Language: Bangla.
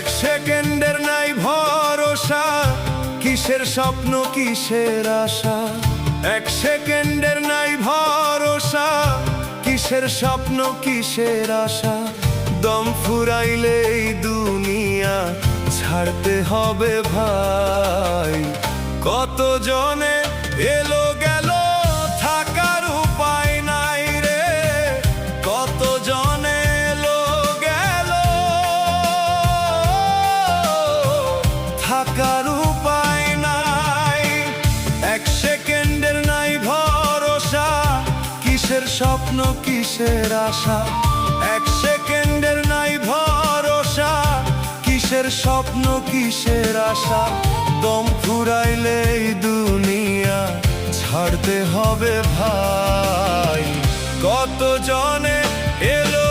এক সেকেন্ডের নাই ভরসা, কিসের স্বপ্ন কিসের আশা। এক সেকেন্ডের নাই ভরসা, কিসের স্বপ্ন কিসের আশা। দম ফুরাইলে এই দুনিয়া ছাড়তে হবে ভাই। কত জনে এলো গেল, থাকার উপায় নাই রে। কত জনে এলো গেল, থাকার উপায় নাই। এক সেকেন্ডের নাই ভরসা, কিসের স্বপ্ন কিসের আশা। এক সেকেন্ডের নাই ভরসা, কিসের স্বপ্ন কিসের আশা। দম ফুরাইলে এই দুনিয়া ছাড়তে হবে ভাই। কত জনে এলো